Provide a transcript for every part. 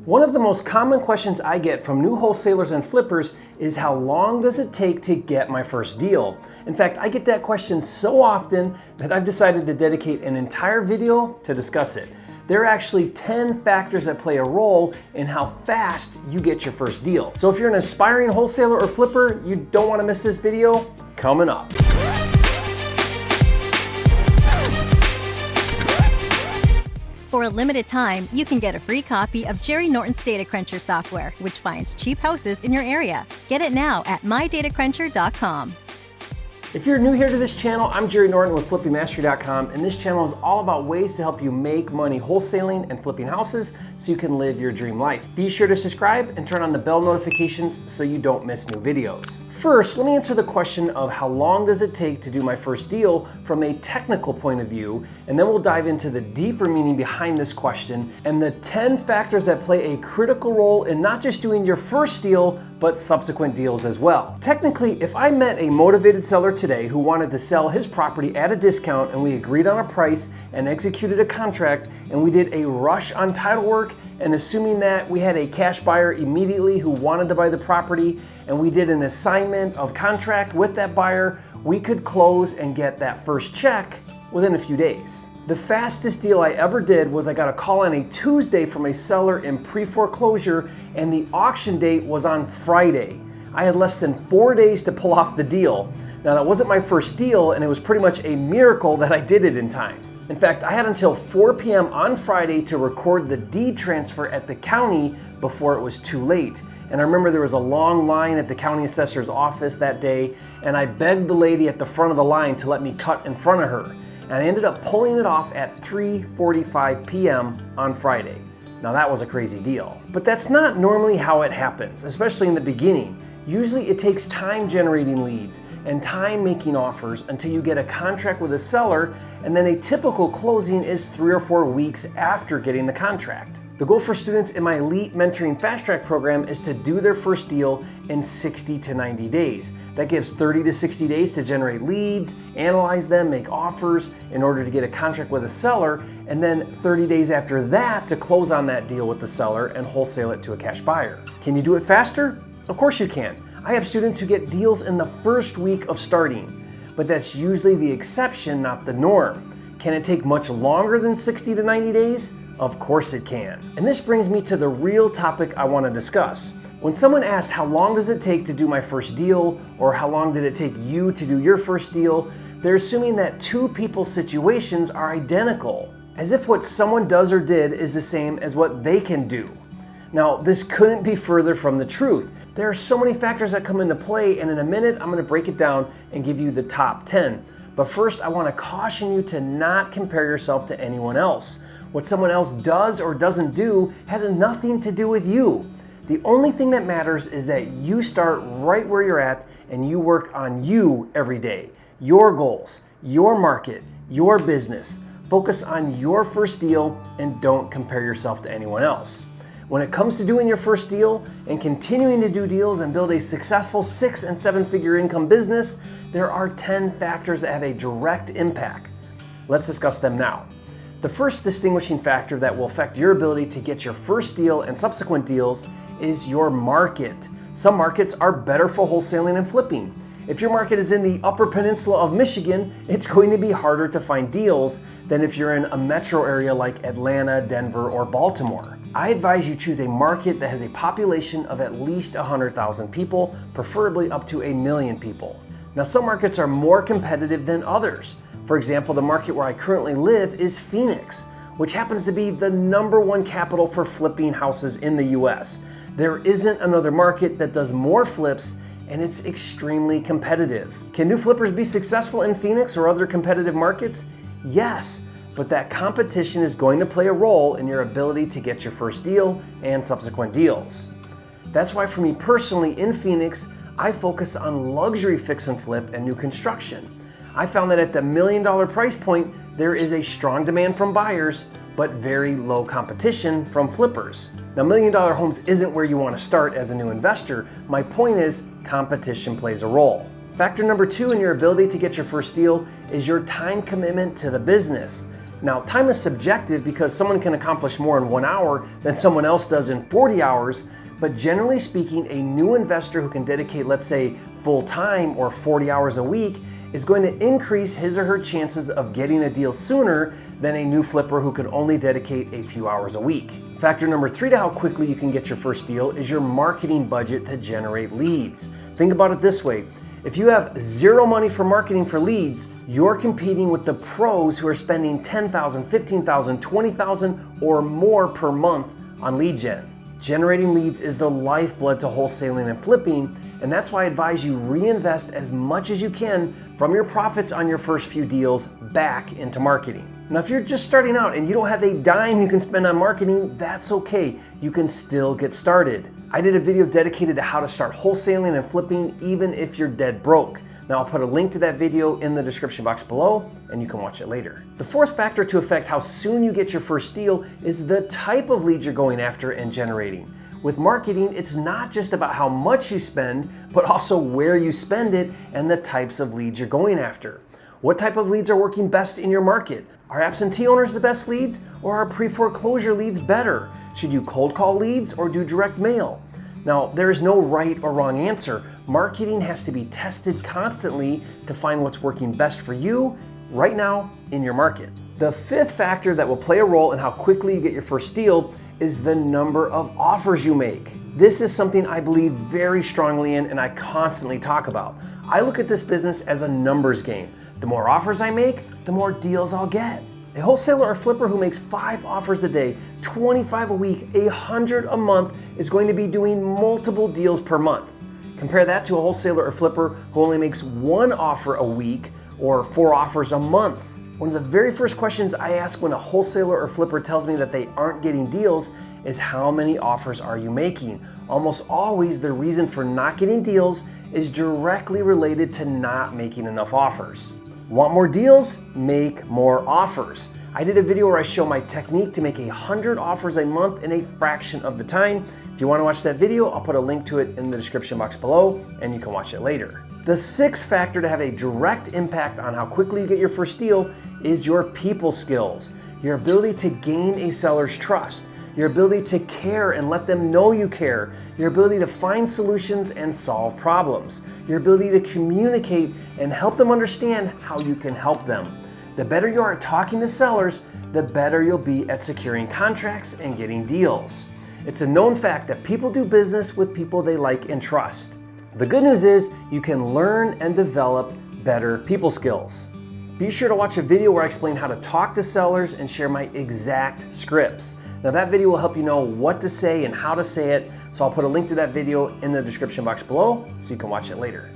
One of the most common questions I get from new wholesalers and flippers is how long does it take to get my first deal? In fact, I get that question so often that I've decided to dedicate an entire video to discuss it. There are actually 10 factors that play a role in how fast you get your first deal. So if you're an aspiring wholesaler or flipper, you don't want to miss this video coming up. For a limited time, you can get a free copy of Jerry Norton's Data Cruncher software, which finds cheap houses in your area. Get it now at mydatacruncher.com. If you're new here to this channel, I'm Jerry Norton with FlippingMastery.com, and this channel is all about ways to help you make money wholesaling and flipping houses so you can live your dream life. Be sure to subscribe and turn on the bell notifications so you don't miss new videos. First, let me answer the question of how long does it take to do my first deal from a technical point of view, and then we'll dive into the deeper meaning behind this question and the 10 factors that play a critical role in not just doing your first deal, but subsequent deals as well. Technically, if I met a motivated seller today who wanted to sell his property at a discount and we agreed on a price and executed a contract and we did a rush on title work, and assuming that we had a cash buyer immediately who wanted to buy the property and we did an assignment of contract with that buyer, we could close and get that first check within a few days. The fastest deal I ever did was I got a call on a Tuesday from a seller in pre-foreclosure, and the auction date was on Friday. I had less than 4 days to pull off the deal. Now that wasn't my first deal, and it was pretty much a miracle that I did it in time. In fact, I had until 4 p.m. on Friday to record the deed transfer at the county before it was too late. And I remember there was a long line at the county assessor's office that day, and I begged the lady at the front of the line to let me cut in front of her. And I ended up pulling it off at 3:45 p.m. on Friday. Now that was a crazy deal. But that's not normally how it happens, especially in the beginning. Usually it takes time generating leads and time making offers until you get a contract with a seller, and then a typical closing is 3 or 4 weeks after getting the contract. The goal for students in my Elite Mentoring Fast Track program is to do their first deal in 60 to 90 days. That gives 30 to 60 days to generate leads, analyze them, make offers in order to get a contract with a seller, and then 30 days after that to close on that deal with the seller and wholesale it to a cash buyer. Can you do it faster? Of course you can. I have students who get deals in the first week of starting, but that's usually the exception, not the norm. Can it take much longer than 60 to 90 days? Of course it can. And this brings me to the real topic I want to discuss. When someone asks how long does it take to do my first deal, or how long did it take you to do your first deal, they're assuming that two people's situations are identical, as if what someone does or did is the same as what they can do. Now, this couldn't be further from the truth. There are so many factors that come into play, and in a minute I'm going to break it down and give you the top 10. But first, I want to caution you to not compare yourself to anyone else. What someone else does or doesn't do has nothing to do with you. The only thing that matters is that you start right where you're at and you work on you every day. Your goals, your market, your business. Focus on your first deal and don't compare yourself to anyone else. When it comes to doing your first deal and continuing to do deals and build a successful 6- and 7-figure income business, there are 10 factors that have a direct impact. Let's discuss them now. The first distinguishing factor that will affect your ability to get your first deal and subsequent deals is your market. Some markets are better for wholesaling and flipping. If your market is in the Upper Peninsula of Michigan, it's going to be harder to find deals than if you're in a metro area like Atlanta, Denver, or Baltimore. I advise you choose a market that has a population of at least 100,000 people, preferably up to 1 million people. Now, some markets are more competitive than others. For example, the market where I currently live is Phoenix, which happens to be the #1 capital for flipping houses in the US. There isn't another market that does more flips, and it's extremely competitive. Can new flippers be successful in Phoenix or other competitive markets? Yes, but that competition is going to play a role in your ability to get your first deal and subsequent deals. That's why for me personally in Phoenix, I focus on luxury fix and flip and new construction. I found that at the $1 million price point, there is a strong demand from buyers, but very low competition from flippers. Now, $1 million homes isn't where you want to start as a new investor. My point is, competition plays a role. Factor number 2 in your ability to get your first deal is your time commitment to the business. Now, time is subjective because someone can accomplish more in 1 hour than someone else does in 40 hours, but generally speaking, a new investor who can dedicate, let's say, full time or 40 hours a week is going to increase his or her chances of getting a deal sooner than a new flipper who can only dedicate a few hours a week. Factor number 3 to how quickly you can get your first deal is your marketing budget to generate leads. Think about it this way. If you have zero money for marketing for leads, you're competing with the pros who are spending $10,000, $15,000, $20,000 or more per month on lead gen. Generating leads is the lifeblood to wholesaling and flipping, and that's why I advise you reinvest as much as you can from your profits on your first few deals back into marketing. Now, if you're just starting out and you don't have a dime you can spend on marketing, that's okay. You can still get started. I did a video dedicated to how to start wholesaling and flipping even if you're dead broke. Now, I'll put a link to that video in the description box below and you can watch it later. The fourth factor to affect how soon you get your first deal is the type of leads you're going after and generating. With marketing, it's not just about how much you spend, but also where you spend it and the types of leads you're going after. What type of leads are working best in your market? Are absentee owners the best leads, or are pre-foreclosure leads better? Should you cold call leads or do direct mail? Now, there is no right or wrong answer. Marketing has to be tested constantly to find what's working best for you right now in your market. The fifth factor that will play a role in how quickly you get your first deal is the number of offers you make. This is something I believe very strongly in and I constantly talk about. I look at this business as a numbers game. The more offers I make, the more deals I'll get. A wholesaler or flipper who makes 5 offers a day, 25 a week, 100 a month is going to be doing multiple deals per month. Compare that to a wholesaler or flipper who only makes 1 offer a week or 4 offers a month. One of the very first questions I ask when a wholesaler or flipper tells me that they aren't getting deals is how many offers are you making? Almost always the reason for not getting deals is directly related to not making enough offers. Want more deals? Make more offers. I did a video where I show my technique to make 100 offers a month in a fraction of the time. If you want to watch that video, I'll put a link to it in the description box below and you can watch it later. The sixth factor to have a direct impact on how quickly you get your first deal is your people skills. Your ability to gain a seller's trust. Your ability to care and let them know you care. Your ability to find solutions and solve problems. Your ability to communicate and help them understand how you can help them. The better you are at talking to sellers, the better you'll be at securing contracts and getting deals. It's a known fact that people do business with people they like and trust. The good news is you can learn and develop better people skills. Be sure to watch a video where I explain how to talk to sellers and share my exact scripts. Now that video will help you know what to say and how to say it, so I'll put a link to that video in the description box below so you can watch it later.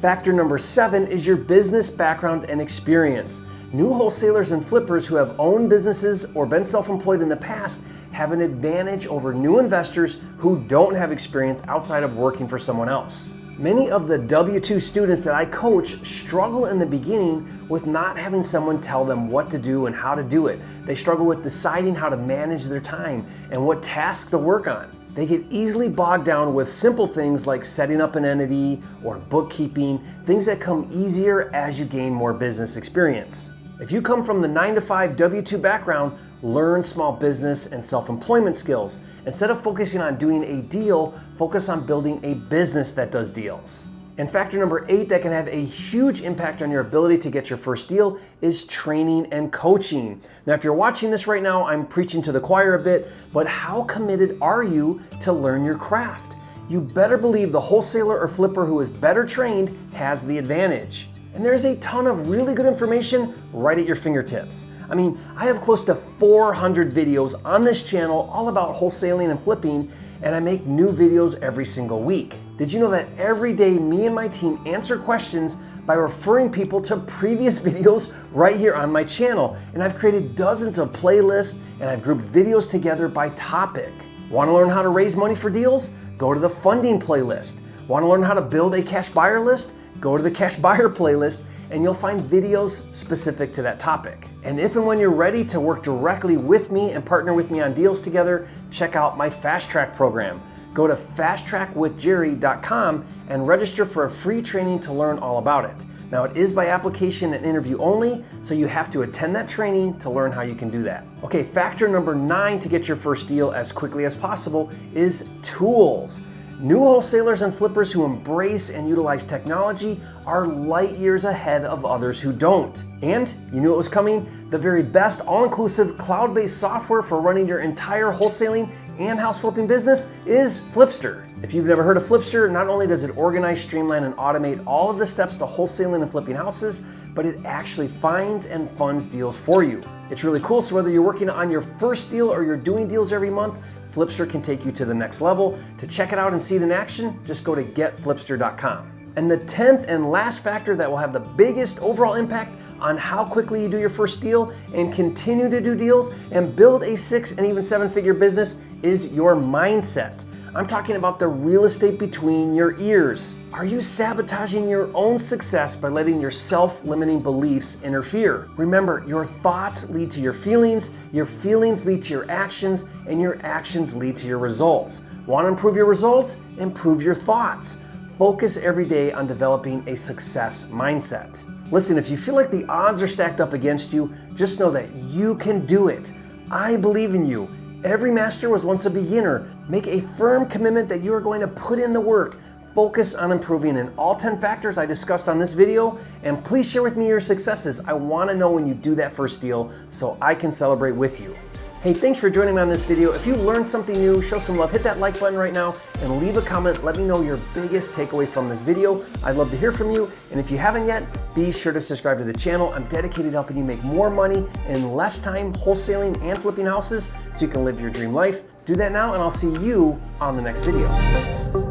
Factor number 7 is your business background and experience. New wholesalers and flippers who have owned businesses or been self-employed in the past have an advantage over new investors who don't have experience outside of working for someone else. Many of the W-2 students that I coach struggle in the beginning with not having someone tell them what to do and how to do it. They struggle with deciding how to manage their time and what tasks to work on. They get easily bogged down with simple things like setting up an entity or bookkeeping, things that come easier as you gain more business experience. If you come from the 9-to-5 W-2 background, learn small business and self-employment skills. Instead of focusing on doing a deal, focus on building a business that does deals. And factor number 8 that can have a huge impact on your ability to get your first deal is training and coaching. Now, if you're watching this right now, I'm preaching to the choir a bit, but how committed are you to learn your craft? You better believe the wholesaler or flipper who is better trained has the advantage. And there's a ton of really good information right at your fingertips. I mean, I have close to 400 videos on this channel all about wholesaling and flipping, and I make new videos every single week. Did you know that every day me and my team answer questions by referring people to previous videos right here on my channel? And I've created dozens of playlists and I've grouped videos together by topic. Want to learn how to raise money for deals? Go to the funding playlist. Want to learn how to build a cash buyer list? Go to the cash buyer playlist and you'll find videos specific to that topic. And if and when you're ready to work directly with me and partner with me on deals together, check out my Fast Track program. Go to fasttrackwithjerry.com and register for a free training to learn all about it. Now it is by application and interview only, so you have to attend that training to learn how you can do that. Okay, factor number 9 to get your first deal as quickly as possible is tools. New wholesalers and flippers who embrace and utilize technology are light years ahead of others who don't. And you knew it was coming? The very best all-inclusive cloud-based software for running your entire wholesaling and house flipping business is FLIPSTER. If you've never heard of FLIPSTER, not only does it organize, streamline, and automate all of the steps to wholesaling and flipping houses, but it actually finds and funds deals for you. It's really cool, so whether you're working on your first deal or you're doing deals every month, FLIPSTER can take you to the next level. To check it out and see it in action, just go to getflipster.com. And the 10th and last factor that will have the biggest overall impact on how quickly you do your first deal and continue to do deals and build a 6 and even 7-figure business is your mindset. I'm talking about the real estate between your ears. Are you sabotaging your own success by letting your self-limiting beliefs interfere? Remember, your thoughts lead to your feelings lead to your actions, and your actions lead to your results. Want to improve your results? Improve your thoughts. Focus every day on developing a success mindset. Listen, if you feel like the odds are stacked up against you, just know that you can do it. I believe in you. Every master was once a beginner. Make a firm commitment that you are going to put in the work. Focus on improving in all 10 factors I discussed on this video, and please share with me your successes. I want to know when you do that first deal so I can celebrate with you. Hey, thanks for joining me on this video. If you learned something new, show some love. Hit that like button right now and leave a comment. Let me know your biggest takeaway from this video. I'd love to hear from you. And if you haven't yet, be sure to subscribe to the channel. I'm dedicated to helping you make more money in less time wholesaling and flipping houses so you can live your dream life. Do that now, and I'll see you on the next video.